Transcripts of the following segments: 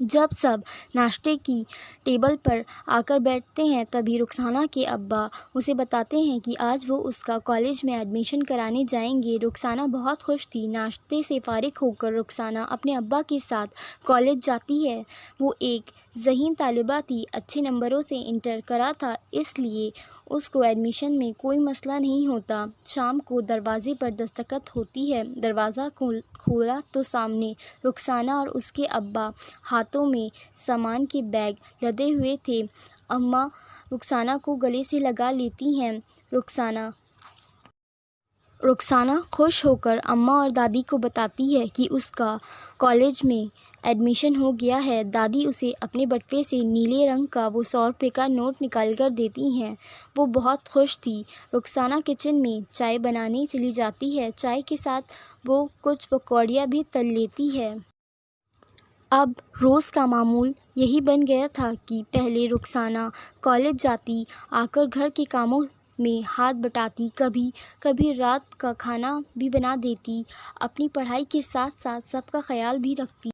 جب سب ناشتے کی ٹیبل پر آ کر بیٹھتے ہیں تبھی رخسانہ کے ابا اسے بتاتے ہیں کہ آج وہ اس کا کالج میں ایڈمیشن کرانے جائیں گے۔ رخسانہ بہت خوش تھی۔ ناشتے سے فارغ ہو کر رخسانہ اپنے ابا کے ساتھ کالج جاتی ہے۔ وہ ایک ذہین طالبہ تھی، اچھے نمبروں سے انٹر کرا تھا، اس لیے اس کو ایڈمیشن میں کوئی مسئلہ نہیں ہوتا۔ شام کو دروازے پر دستک ہوتی ہے۔ دروازہ کھولا تو سامنے رخسانہ اور اس کے ابا ہاتھوں میں سامان کے بیگ لدے ہوئے تھے۔ اماں رخسانہ کو گلے سے لگا لیتی ہیں۔ رخسانہ خوش ہو کر اماں اور دادی کو بتاتی ہے کہ اس کا کالج میں ایڈمیشن ہو گیا ہے۔ دادی اسے اپنے بٹوے سے نیلے رنگ کا وہ 100 روپے کا نوٹ نکال کر دیتی ہیں۔ وہ بہت خوش تھی۔ رخسانہ کچن میں چائے بنانے چلی جاتی ہے۔ چائے کے ساتھ وہ کچھ پکوڑیاں بھی تل لیتی ہے۔ اب روز کا معمول یہی بن گیا تھا کہ پہلے رخسانہ کالج جاتی، آ کر گھر کے کاموں میں ہاتھ بٹاتی، کبھی کبھی رات کا کھانا بھی بنا دیتی، اپنی پڑھائی کے ساتھ ساتھ سب کا خیال بھی رکھتی۔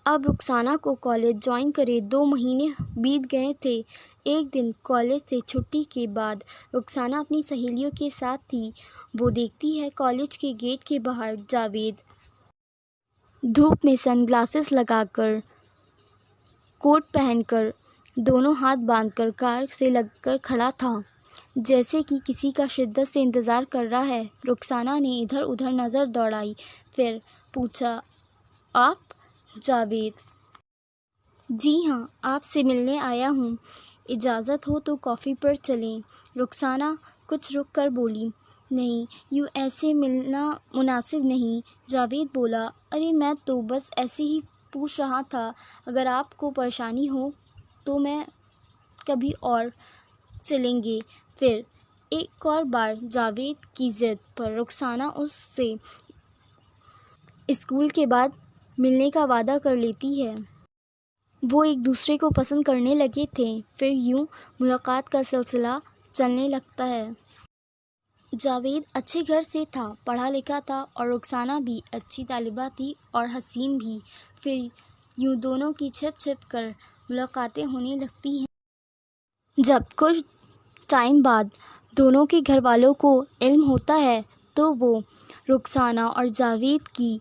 اب رخسانہ کو کالج جوائن کرے 2 مہینے بیت گئے تھے۔ ایک دن کالج سے چھٹی کے بعد رخسانہ اپنی سہیلیوں کے ساتھ تھی۔ وہ دیکھتی ہے کالج کے گیٹ کے باہر جاوید دھوپ میں سن گلاسز لگا کر، کوٹ پہن کر، دونوں ہاتھ باندھ کر کار سے لگ کر کھڑا تھا، جیسے کہ کسی کا شدت سے انتظار کر رہا ہے۔ رخسانہ نے ادھر ادھر نظر دوڑائی، پھر پوچھا، آپ جاوید؟ جی ہاں، آپ سے ملنے آیا ہوں، اجازت ہو تو کافی پر چلیں۔ رخسانہ کچھ رک کر بولی، نہیں، یوں ایسے ملنا مناسب نہیں۔ جاوید بولا، ارے میں تو بس ایسے ہی پوچھ رہا تھا، اگر آپ کو پریشانی ہو تو میں کبھی اور چلیں گے۔ پھر ایک اور بار جاوید کی ضد پر رخسانہ اس سے اسکول کے بعد ملنے کا وعدہ کر لیتی ہے۔ وہ ایک دوسرے کو پسند کرنے لگے تھے۔ پھر یوں ملاقات کا سلسلہ چلنے لگتا ہے۔ جاوید اچھے گھر سے تھا، پڑھا لکھا تھا، اور رخسانہ بھی اچھی طالبہ تھی اور حسین بھی۔ پھر یوں دونوں کی چھپ چھپ کر ملاقاتیں ہونے لگتی ہیں۔ جب کچھ ٹائم بعد دونوں کے گھر والوں کو علم ہوتا ہے تو وہ رخسانہ اور جاوید کی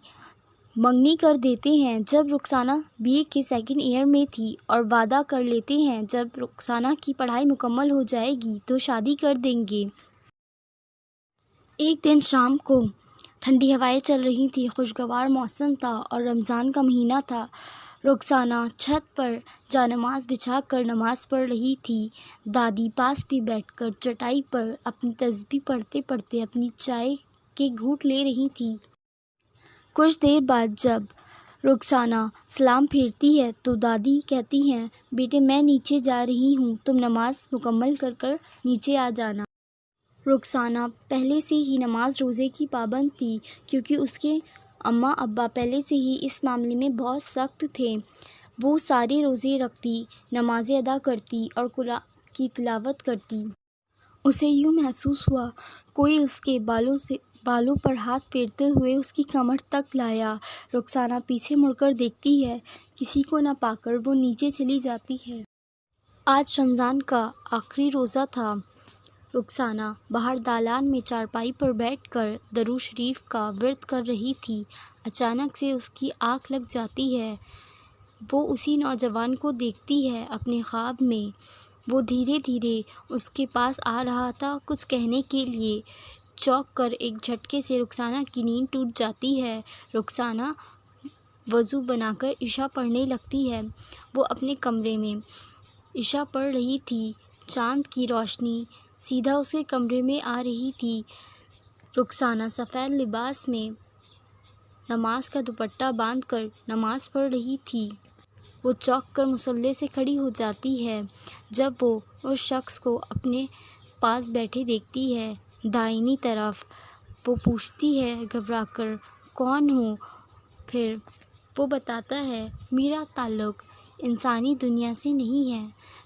منگنی کر دیتے ہیں۔ جب رخسانہ BA کے 2nd ایئر میں تھی اور وعدہ کر لیتے ہیں جب رخسانہ کی پڑھائی مکمل ہو جائے گی تو شادی کر دیں گے۔ ایک دن شام کو ٹھنڈی ہوائیں چل رہی تھیں، خوشگوار موسم تھا اور رمضان کا مہینہ تھا۔ رخسانہ چھت پر جا نماز بچھا کر نماز پڑھ رہی تھی۔ دادی پاس بھی بیٹھ کر چٹائی پر اپنی تسبیح پڑھتے پڑھتے اپنی چائے کے گھونٹ لے رہی تھی۔ کچھ دیر بعد جب رخسانہ سلام پھیرتی ہے تو دادی کہتی ہیں، بیٹے میں نیچے جا رہی ہوں، تم نماز مکمل کر کر نیچے آ جانا۔ رخسانہ پہلے سے ہی نماز روزے کی پابند تھی، کیونکہ اس کے اماں ابا پہلے سے ہی اس معاملے میں بہت سخت تھے۔ وہ سارے روزے رکھتی، نمازیں ادا کرتی اور قرآن کی تلاوت کرتی۔ اسے یوں محسوس ہوا کوئی اس کے بالوں پر ہاتھ پھیرتے ہوئے اس کی کمر تک لایا۔ رخسانہ پیچھے مڑ کر دیکھتی ہے، کسی کو نہ پا کر وہ نیچے چلی جاتی ہے۔ آج رمضان کا آخری روزہ تھا۔ رخسانہ باہر دالان میں چارپائی پر بیٹھ کر درود شریف کا ورد کر رہی تھی۔ اچانک سے اس کی آنکھ لگ جاتی ہے۔ وہ اسی نوجوان کو دیکھتی ہے اپنے خواب میں۔ وہ دھیرے دھیرے اس کے پاس آ رہا تھا کچھ کہنے کے لیے۔ چونک کر ایک جھٹکے سے رخسانہ کی نیند ٹوٹ جاتی ہے۔ رخسانہ وضو بنا کر عشاء پڑھنے لگتی ہے۔ وہ اپنے کمرے میں عشاء پڑھ رہی تھی۔ چاند کی روشنی سیدھا اس کے کمرے میں آ رہی تھی۔ رخسانہ سفید لباس میں نماز کا دوپٹہ باندھ کر نماز پڑھ رہی تھی۔ وہ چونک کر مصلی سے کھڑی ہو جاتی ہے جب وہ اس شخص کو اپنے پاس بیٹھے دیکھتی ہے دائیں طرف۔ وہ پوچھتی ہے گھبرا کر، کون ہو؟ پھر وہ بتاتا ہے، میرا تعلق انسانی دنیا سے نہیں ہے،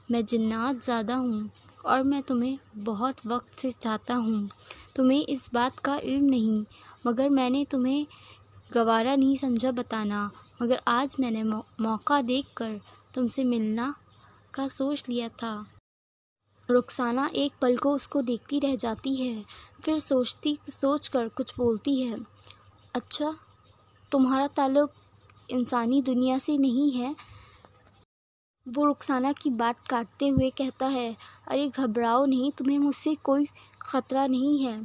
میں جنات زادہ ہوں اور میں تمہیں بہت وقت سے چاہتا ہوں۔ تمہیں اس بات کا علم نہیں، مگر میں نے تمہیں گوارا نہیں سمجھا بتانا، مگر آج میں نے موقع دیکھ کر تم سے ملنا کا سوچ لیا تھا۔ رخسانہ ایک پل کو اس کو دیکھتی رہ جاتی ہے، پھر سوچ کر کچھ بولتی ہے۔ اچھا، تمہارا تعلق انسانی دنیا سے نہیں ہے؟ وہ رخسانہ کی بات کاٹتے ہوئے کہتا ہے، ارے گھبراؤ نہیں، تمہیں مجھ سے کوئی خطرہ نہیں ہے۔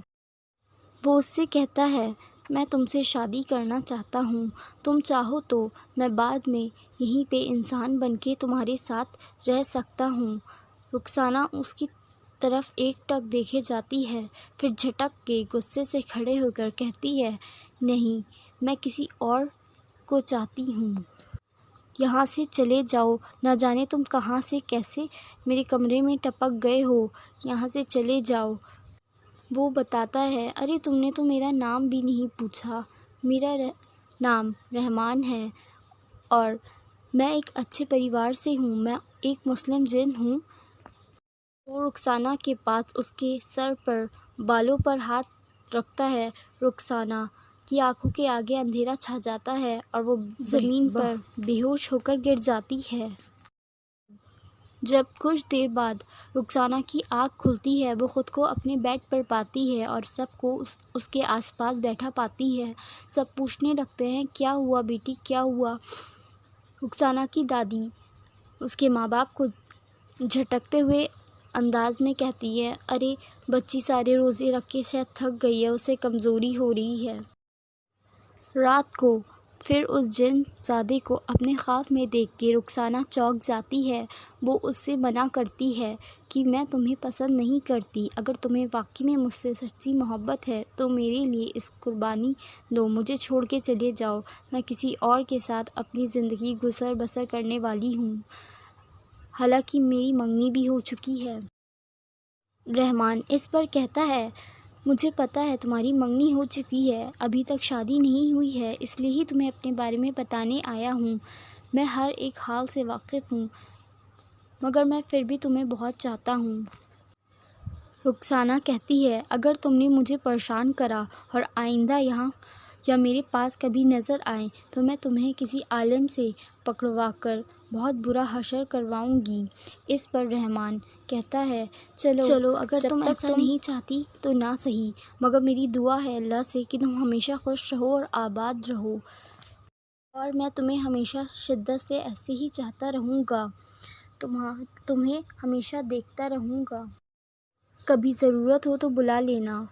وہ اس سے کہتا ہے، میں تم سے شادی کرنا چاہتا ہوں، تم چاہو تو میں بعد میں یہیں پہ انسان بن کے تمہارے ساتھ رہ سکتا ہوں۔ رخسانہ اس کی طرف ایک ٹک دیکھے جاتی ہے، پھر جھٹک کے غصے سے کھڑے ہو کر کہتی ہے، نہیں، میں کسی اور کو چاہتی ہوں۔ یہاں سے چلے جاؤ، نہ جانے تم کہاں سے کیسے میرے کمرے میں ٹپک گئے ہو، یہاں سے چلے جاؤ۔ وہ بتاتا ہے، ارے تم نے تو میرا نام بھی نہیں پوچھا۔ میرا نام رحمان ہے اور میں ایک اچھے پریوار سے ہوں، میں ایک مسلم جن ہوں۔ وہ رخسانہ کے پاس اس کے سر پر بالوں پر ہاتھ رکھتا ہے۔ رخسانہ کی آنکھوں کے آگے اندھیرا چھا جاتا ہے اور وہ زمین پر بے ہوش ہو کر گر جاتی ہے۔ جب کچھ دیر بعد رخسانہ کی آنکھ کھلتی ہے، وہ خود کو اپنے بیڈ پر پاتی ہے اور سب کو اس کے آس پاس بیٹھا پاتی ہے۔ سب پوچھنے لگتے ہیں، کیا ہوا بیٹی، کیا ہوا؟ رخسانہ کی دادی اس کے ماں باپ کو جھٹکتے ہوئے انداز میں کہتی ہے، ارے بچی سارے روزے رکھ کے شاید تھک گئی ہے، اسے کمزوری ہو رہی ہے۔ رات کو پھر اس جن زادے کو اپنے خواب میں دیکھ کے رخسانہ چونک جاتی ہے۔ وہ اس سے منع کرتی ہے کہ میں تمہیں پسند نہیں کرتی، اگر تمہیں واقعی میں مجھ سے سچی محبت ہے تو میرے لیے اس قربانی دو، مجھے چھوڑ کے چلے جاؤ، میں کسی اور کے ساتھ اپنی زندگی بسر کرنے والی ہوں، حالانکہ میری منگنی بھی ہو چکی ہے۔ رحمان اس پر کہتا ہے، مجھے پتہ ہے تمہاری منگنی ہو چکی ہے، ابھی تک شادی نہیں ہوئی ہے، اس لیے ہی تمہیں اپنے بارے میں بتانے آیا ہوں۔ میں ہر ایک حال سے واقف ہوں، مگر میں پھر بھی تمہیں بہت چاہتا ہوں۔ رخسانہ کہتی ہے، اگر تم نے مجھے پریشان کرا اور آئندہ یہاں یا میرے پاس کبھی نظر آئے تو میں تمہیں کسی عالم سے پکڑوا کر بہت برا حشر کرواؤں گی۔ اس پر رحمان کہتا ہے، چلو اگر تم ایسا نہیں چاہتی تو نہ صحیح، مگر میری دعا ہے اللہ سے کہ تم ہمیشہ خوش رہو اور آباد رہو، اور میں تمہیں ہمیشہ شدت سے ایسے ہی چاہتا رہوں گا، تمہیں ہمیشہ دیکھتا رہوں گا، کبھی ضرورت ہو تو بلا لینا۔